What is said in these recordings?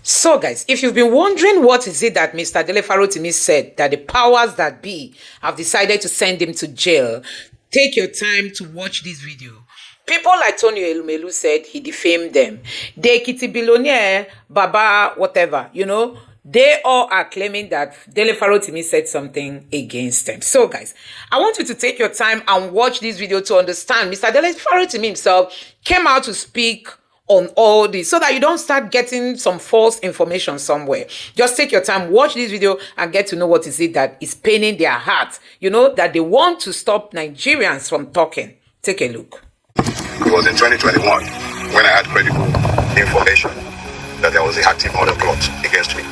So, guys, if you've been wondering what is it that Mr. Dele Farotinubu said, that the powers that be have decided to send him to jail, take your time to watch this video. People like Tony Elumelu said he defamed them. The Ekiti billionaire, Baba, whatever, they all are claiming that Dele Farotinubu said something against them. So, guys, I want you to take your time and watch this video to understand. Mr. Dele Farotinubu himself came out to speak on all this so that you don't start getting some false information somewhere. Just take your time, watch this video and get to know what is it that is paining their heart. That they want to stop Nigerians from talking. Take a look. It was in 2021 when I had credible information that there was a active murder plot against me.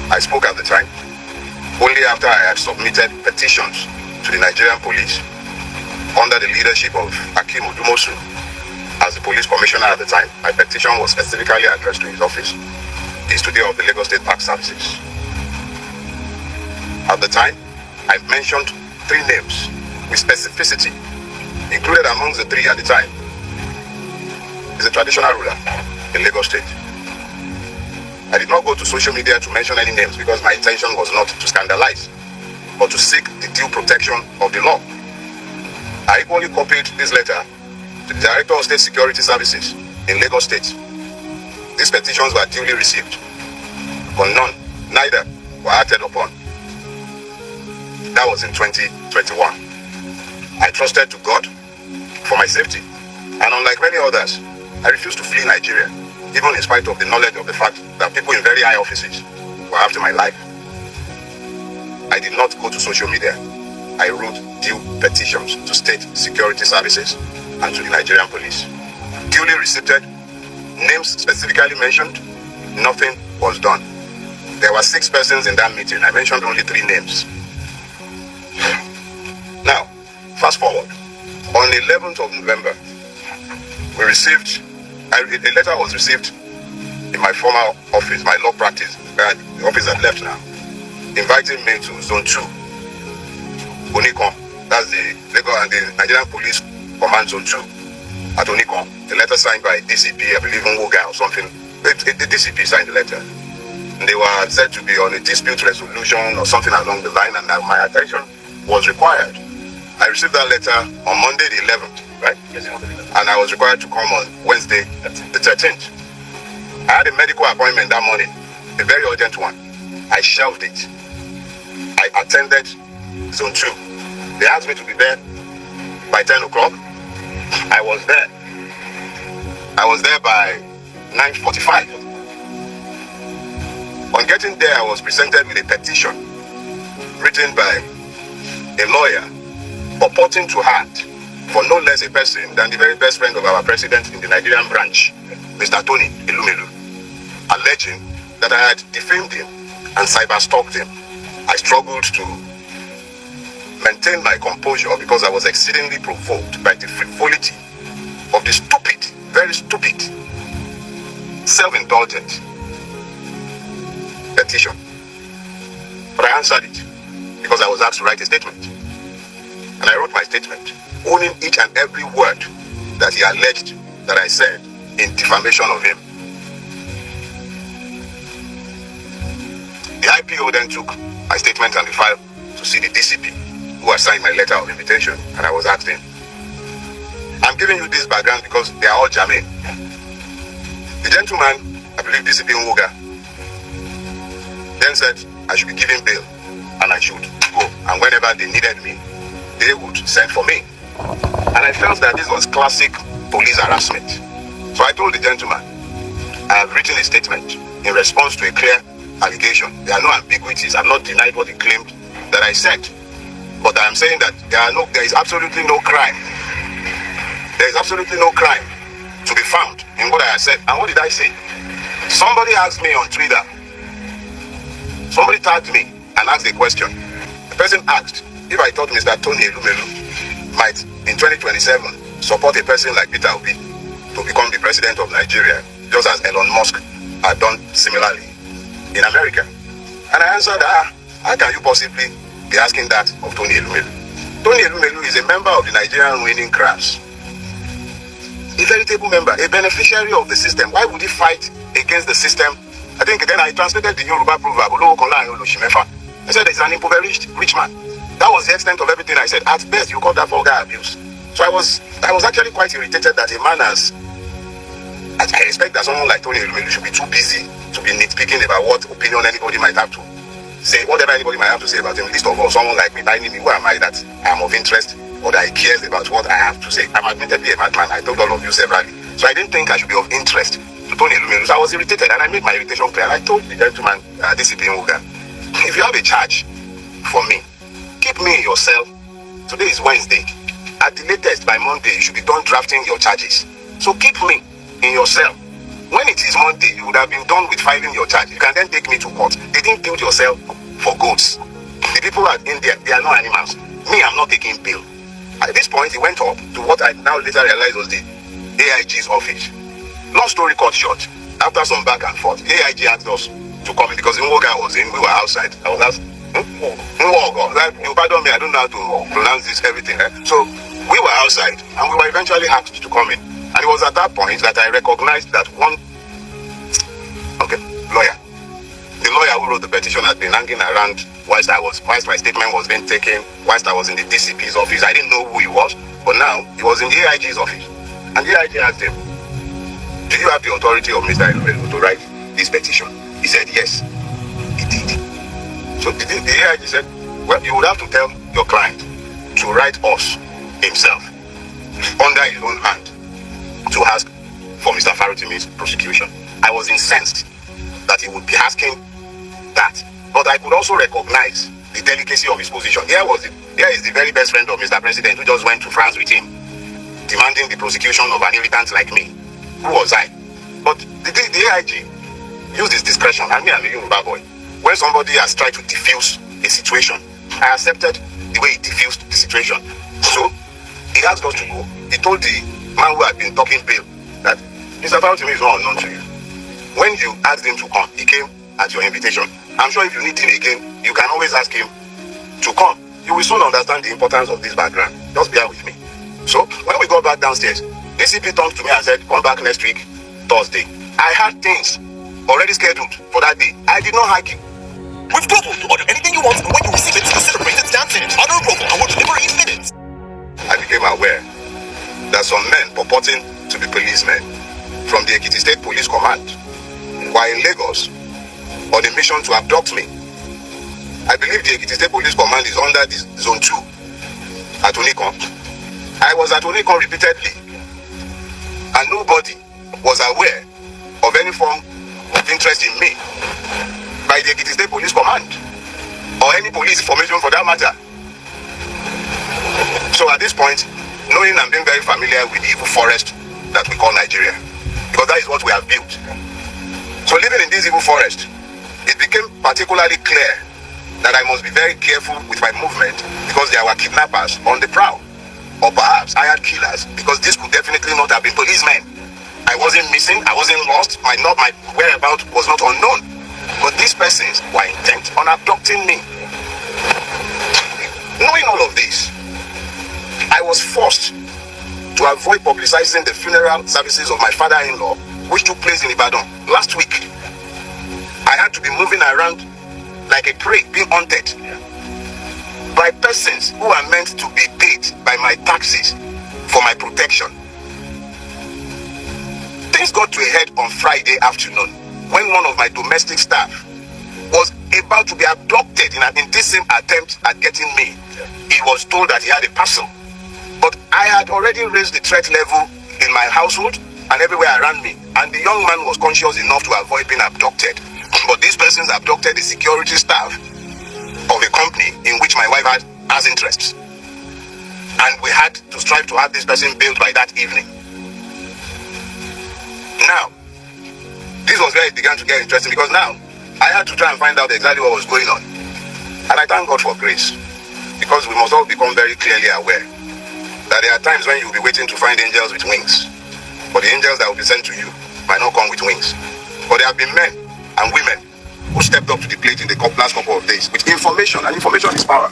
I spoke at the time only after I had submitted petitions to the Nigerian police under the leadership of Akim Odumosu. As the police commissioner at the time, my petition was specifically addressed to his office, the studio of the Lagos State Park Services. At the time, I mentioned 3 names with specificity. Included amongst the 3 at the time is a traditional ruler in Lagos State. I did not go to social media to mention any names because my intention was not to scandalize, but to seek the due protection of the law. I equally copied this letter to the Director of State Security Services in Lagos State. These petitions were duly received, but neither were acted upon. That was in 2021. I trusted to God for my safety, and unlike many others, I refused to flee Nigeria, even in spite of the knowledge of the fact that people in very high offices were after my life. I did not go to social media. I wrote due petitions to state security services and to the Nigerian police. Duly received, names specifically mentioned, nothing was done. There were 6 persons in that meeting. I mentioned only 3 names. Now, fast forward. On the 11th of November, a letter was received in my former office, my law practice, the office I've left now, inviting me to Zone 2, Onikon. That's the Lagos and the Nigerian Police Command Zone 2 at Onikon. The letter signed by DCP, I believe Ngoga or something. The DCP signed the letter. And they were said to be on a dispute resolution or something along the line, and my attention was required. I received that letter on Monday the 11th, right? Yes, and I was required to come on Wednesday the 13th. I had a medical appointment that morning, a very urgent one. I shelved it. I attended Zone 2. They asked me to be there by 10 o'clock. I was there. I was there by 9:45. On getting there, I was presented with a petition written by a lawyer purporting to act for no less a person than the very best friend of our president in the Nigerian branch, Mr. Tony Elumelu, alleging that I had defamed him and cyber-stalked him. I struggled to maintain my composure because I was exceedingly provoked by the frivolity of the stupid, very stupid, self-indulgent petition. But I answered it because I was asked to write a statement. And I wrote my statement, owning each and every word that he alleged that I said in defamation of him. The IPO then took my statement and the file to see the DCP, who assigned my letter of invitation, and I was asked in. I'm giving you this background because they are all germane. The gentleman, I believe DCP Nwuga, then said I should be given bail and I should go. And whenever they needed me, they would send for me. And I felt that this was classic police harassment. So I told the gentleman, I have written a statement in response to a clear allegation. There are no ambiguities. I've not denied what he claimed that I said. But I am saying that there is absolutely no crime. There is absolutely no crime to be found in what I have said. And what did I say? Somebody asked me on Twitter. Somebody tagged me and asked a question. The person asked if I thought Mr. Tony Elumelu might, in 2027, support a person like Peter Obi to become the president of Nigeria, just as Elon Musk had done similarly in America. And I answered, how can you possibly be asking that of Tony Elumelu? Tony Elumelu is a member of the Nigerian winning class. A veritable member, a beneficiary of the system. Why would he fight against the system I think then I translated the Yoruba proverb, Olowo kan láàrin olóṣì mẹ́fà. I said there's an impoverished rich man. That was the extent of everything I said. At best, you call that vulgar abuse. So I was actually quite irritated that a man as I expect that someone like Tony Elumelu should be too busy to be nitpicking about what opinion anybody might have to say, whatever anybody might have to say about him. Least of all, someone like me, who am I that I am of interest or that he cares about what I have to say? I'm admittedly a madman. I told all of you severally. So I didn't think I should be of interest to Tony Elumelu. So I was irritated and I made my irritation clear. I told the gentleman, DCP Nwoga, if you have a charge for me, keep me in your cell. Today is Wednesday. At the latest, by Monday, you should be done drafting your charges. So keep me in your cell. When it is Monday, you would have been done with filing your charge. You can then take me to court. They didn't build your cell for goats. The people at India, they are no animals. Me, I'm not taking bail. At this point, he went up to what I now later realized was the AIG's office. Long story cut short, after some back and forth, AIG asked us to come in because Nwoga was in, we were outside. I was asked, Nwoga, you pardon me, I don't know how to pronounce this, everything. So we were outside and we were eventually asked to come in. And it was at that point that I recognized that lawyer. The lawyer who wrote the petition had been hanging around whilst my statement was being taken, whilst I was in the DCP's office. I didn't know who he was, but now he was in the AIG's office. And the AIG asked him, "Do you have the authority of Mr. Elumelu to write this petition?" He said, "Yes, he did." So the AIG said, "Well, you would have to tell your client to write us himself under his own hand to ask for Mr. Farotinubu's prosecution." I was incensed that he would be asking that, but I could also recognize the delicacy of his position. Here is the very best friend of Mr. President who just went to France with him, demanding the prosecution of an irritant like me. Who was I? But the AIG used his discretion, and me, I'm a Yoruba boy. When somebody has tried to diffuse a situation, I accepted the way he diffused the situation. So he asked us to go. He told the man who had been talking bail that Mr. Farotinubu is not unknown to you. When you asked him to come, he came at your invitation. I'm sure if you need him again, you can always ask him to come. You will soon understand the importance of this background. Just bear with me. So when we got back downstairs, DCP turned to me and said, "Come back next week, Thursday." I had things already scheduled for that day. I did not argue. With Global, you order anything you want, and when you receive it, celebrate it, dance it. Order Global and we'll deliver in minutes. I became aware that some men purporting to be policemen from the Ekiti State Police Command were in Lagos on a mission to abduct me. I believe the Ekiti State Police Command is under this Zone 2 at Onikon. I was at Onikon repeatedly, and nobody was aware of any form of interest in me by the Ekiti State Police Command or any police formation for that matter. So at this point, knowing and being very familiar with the evil forest that we call Nigeria, because that is what we have built. So living in this evil forest, it became particularly clear that I must be very careful with my movement because there were kidnappers on the prowl, or perhaps hired killers, because this could definitely not have been policemen. I wasn't missing, I wasn't lost, my whereabouts was not unknown, but these persons were intent on abducting me. Knowing all of this, I was forced to avoid publicizing the funeral services of my father-in-law, which took place in Ibadan last week. I had to be moving around like a prey, being hunted by persons who are meant to be paid by my taxes for my protection. Things got to a head on Friday afternoon when one of my domestic staff was about to be abducted in an indecent attempt at getting me. He was told that he had a parcel, but I had already raised the threat level in my household and everywhere around me, and the young man was conscious enough to avoid being abducted. But these persons abducted the security staff of a company in which my wife has interests, and we had to strive to have this person bailed by that evening. Now, this was where it began to get interesting, because now I had to try and find out exactly what was going on. And I thank God for grace, because we must all become very clearly aware that there are times when you'll be waiting to find angels with wings, but the angels that will be sent to you might not come with wings. But there have been men and women who stepped up to the plate in the last couple of days with information, and information is power.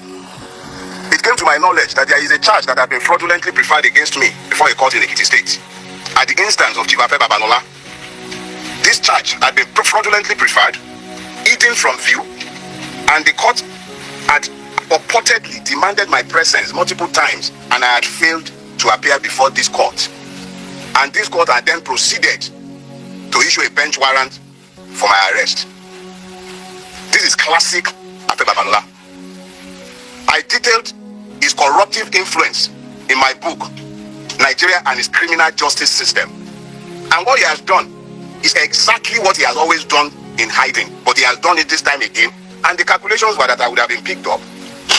It came to my knowledge that there is a charge that had been fraudulently preferred against me before a court in Ekiti State at the instance of Chief Babalola. This charge had been fraudulently preferred, hidden from view, and the court had purportedly demanded my presence multiple times, and I had failed to appear before this court. And this court had then proceeded to issue a bench warrant for my arrest. This is classic Afe Babalola. I detailed his corruptive influence in my book, Nigeria and its Criminal Justice System. And what he has done is exactly what he has always done in hiding, but he has done it this time again. And the calculations were that I would have been picked up,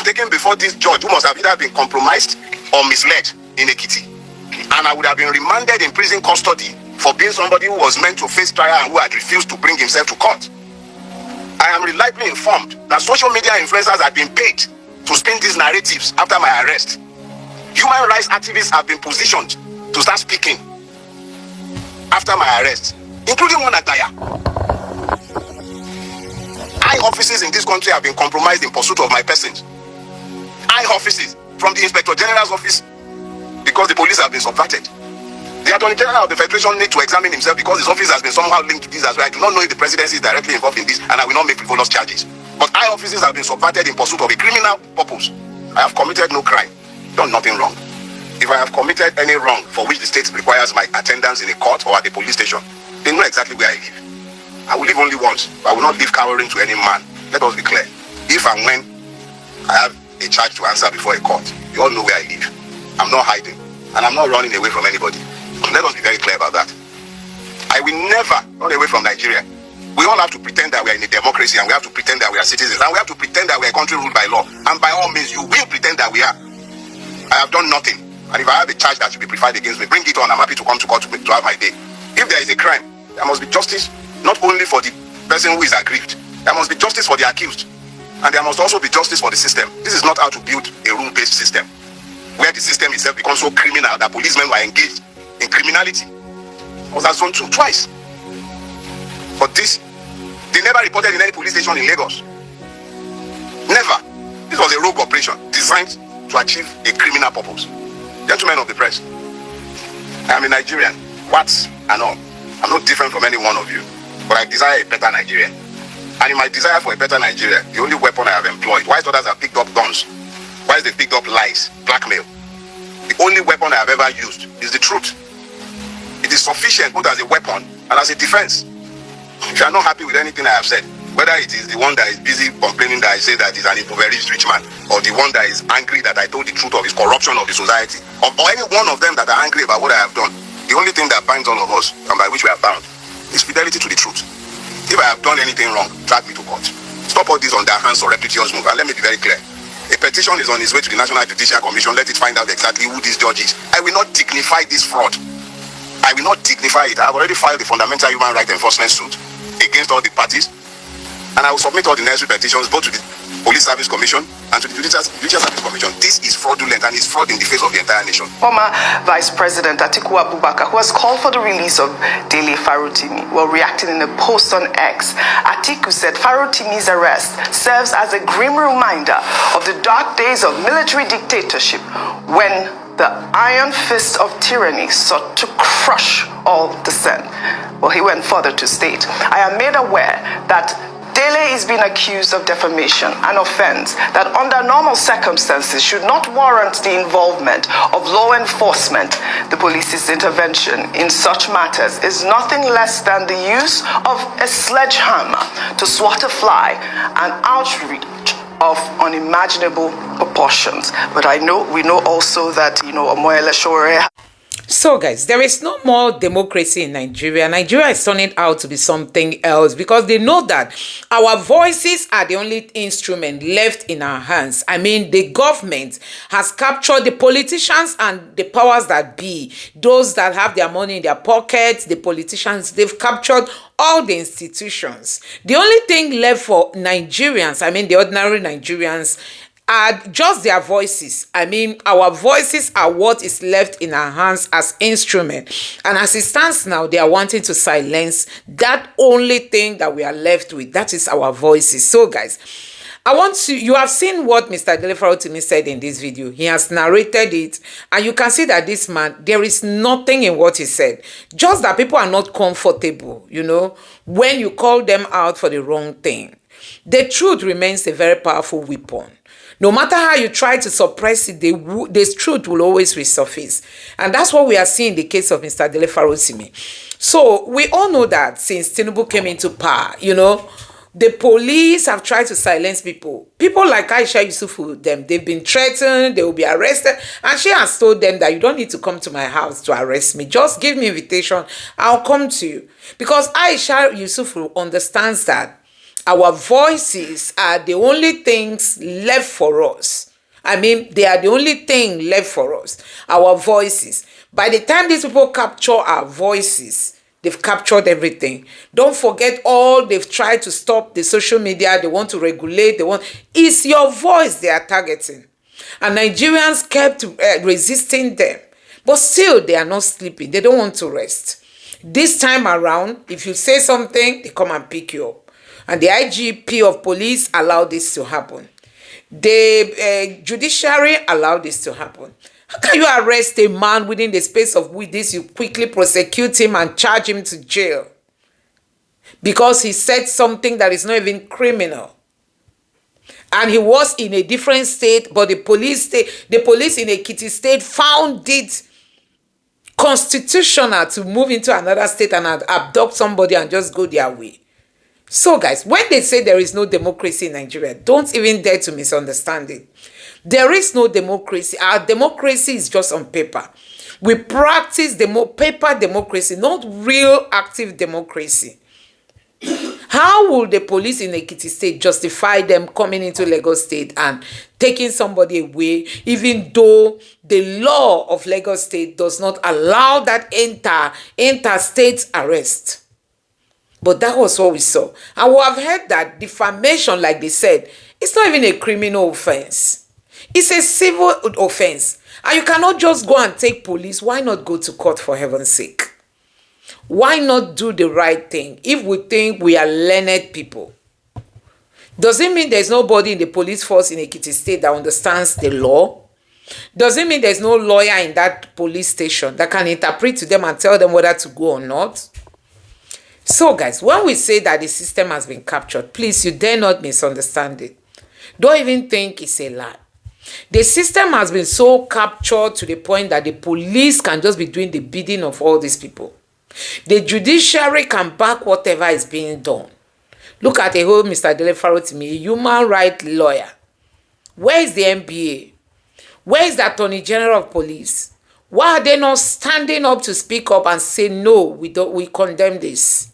taken before this judge who must have either been compromised or misled in Ekiti. And I would have been remanded in prison custody for being somebody who was meant to face trial and who had refused to bring himself to court. I am reliably informed that social media influencers have been paid to spin these narratives after my arrest. Human rights activists have been positioned to start speaking after my arrest, including one attire. High offices in this country have been compromised in pursuit of my persons. High offices, from the Inspector General's office, because the police have been subverted. The Attorney General of the Federation needs to examine himself because his office has been somehow linked to this as well. I do not know if the presidency is directly involved in this, and I will not make frivolous charges. But high offices have been subverted in pursuit of a criminal purpose. I have committed no crime, done nothing wrong. If I have committed any wrong for which the state requires my attendance in a court or at a police station, they know exactly where I live. I will live only once. I will not live cowering to any man. Let us be clear. If and when I have a charge to answer before a court, you all know where I live. I'm not hiding, and I'm not running away from anybody. Let us be very clear about that. I will never run away from Nigeria. We all have to pretend that we are in a democracy, and we have to pretend that we are citizens, and we have to pretend that we are a country ruled by law. And by all means, you will pretend that we are. I have done nothing. And if I have a charge that should be preferred against me, bring it on. I'm happy to come to court to have my day. If there is a crime, there must be justice, not only for the person who is aggrieved. There must be justice for the accused. And there must also be justice for the system. This is not how to build a rule-based system, where the system itself becomes so criminal that policemen were engaged in criminality. Was that zone 2 twice? But this, they never reported in any police station in Lagos. Never. This was a rogue operation designed to achieve a criminal purpose. Gentlemen of the press, I am a Nigerian, what's and all. I'm not different from any one of you, but I desire a better Nigeria. And in my desire for a better Nigeria, the only weapon I have employed, whilst others have picked up guns, whilst they picked up lies, blackmail, the only weapon I have ever used is the truth. It is sufficient both as a weapon and as a defense. If you are not happy with anything I have said, whether it is the one that is busy complaining that I say that he's an impoverished rich man, or the one that is angry that I told the truth of his corruption of the society, or any one of them that are angry about what I have done, the only thing that binds all of us, and by which we are bound, is fidelity to the truth. If I have done anything wrong, drag me to court. Stop all this underhand surreptitious move, and let me be very clear. A petition is on its way to the National Judicial Commission. Let it find out exactly who this judge is. I will not dignify this fraud. I will not dignify it. I have already filed the fundamental human rights enforcement suit against all the parties, and I will submit all the necessary petitions both to the Police Service Commission and to the Judicial Service Commission. This is fraudulent and is fraud in the face of the entire nation. Former Vice President Atiku Abubakar, who has called for the release of Dele Farotinubu, while reacting in a post on X, Atiku said Farotinubu's arrest serves as a grim reminder of the dark days of military dictatorship when the iron fist of tyranny sought to crush all dissent. Well, he went further to state, I am made aware that Dele is being accused of defamation, an offense that under normal circumstances should not warrant the involvement of law enforcement. The police's intervention in such matters is nothing less than the use of a sledgehammer to swat a fly, an outreach of unimaginable proportions. But we know also that, Omoyele Sowore. So guys, there is no more democracy in Nigeria. Nigeria is turning out to be something else because they know that our voices are the only instrument left in our hands. I mean, the government has captured the politicians and the powers that be, those that have their money in their pockets, the politicians, they've captured all the institutions. The only thing left for Nigerians, I mean the ordinary Nigerians, are just their voices. I mean, our voices are what is left in our hands as instrument. And as it stands now, they are wanting to silence that only thing that we are left with. That is our voices. So guys, I want to, you have seen what Mr. Dele Farotinubu said in this video. He has narrated it, and you can see that this man, there is nothing in what he said. Just that people are not comfortable, you know, when you call them out for the wrong thing. The truth remains a very powerful weapon. No matter how you try to suppress it, this truth will always resurface. And that's what we are seeing in the case of Mr. Dele Farotinubu. So we all know that since Tinubu came into power, you know, the police have tried to silence people. People like Aisha Yusufu, they've been threatened, they will be arrested. And she has told them that you don't need to come to my house to arrest me. Just give me invitation, I'll come to you. Because Aisha Yusufu understands that our voices are the only things left for us. I mean, they are the only thing left for us. Our voices. By the time these people capture our voices, they've captured everything. Don't forget all they've tried to stop the social media. They want to regulate. It's your voice they are targeting. And Nigerians kept resisting them. But still, they are not sleeping. They don't want to rest. This time around, if you say something, they come and pick you up. And the IGP of police allowed this to happen. The judiciary allowed this to happen. How can you arrest a man within the space of this? You quickly prosecute him and charge him to jail because he said something that is not even criminal. And he was in a different state, but the police in Ekiti state found it constitutional to move into another state and abduct somebody and just go their way. So guys, when they say there is no democracy in Nigeria, don't even dare to misunderstand it. There is no democracy. Our democracy is just on paper. We practice paper democracy, not real active democracy. How will the police in Ekiti state justify them coming into Lagos state and taking somebody away, even though the law of Lagos state does not allow that interstate arrest? But that was what we saw. And we have heard that defamation, like they said, it's not even a criminal offense. It's a civil offense. And you cannot just go and take police. Why not go to court, for heaven's sake? Why not do the right thing if we think we are learned people? Does it mean there's nobody in the police force in Ekiti state that understands the law? Does it mean there's no lawyer in that police station that can interpret to them and tell them whether to go or not? So guys, when we say that the system has been captured, please, you dare not misunderstand it. Don't even think it's a lie. The system has been so captured to the point that the police can just be doing the bidding of all these people. The judiciary can back whatever is being done. Look at the whole Mr. Dele Farotinubu, a human rights lawyer. Where is the NBA? Where is the Attorney General of Police? Why are they not standing up to speak up and say, no, we condemn this?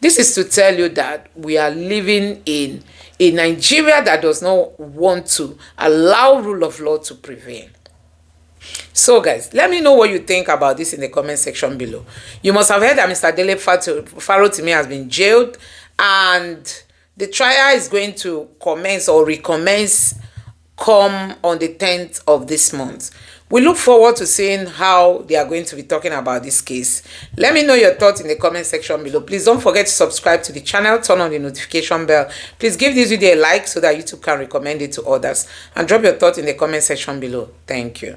This is to tell you that we are living in a Nigeria that does not want to allow rule of law to prevail. So guys, let me know what you think about this in the comment section below. You must have heard that Mr. Dele Farotinubu has been jailed, and the trial is going to commence or recommence come on the 10th of this month. We look forward to seeing how they are going to be talking about this case. Let me know your thoughts in the comment section below. Please don't forget to subscribe to the channel, turn on the notification bell. Please give this video a like so that YouTube can recommend it to others. And drop your thoughts in the comment section below. Thank you.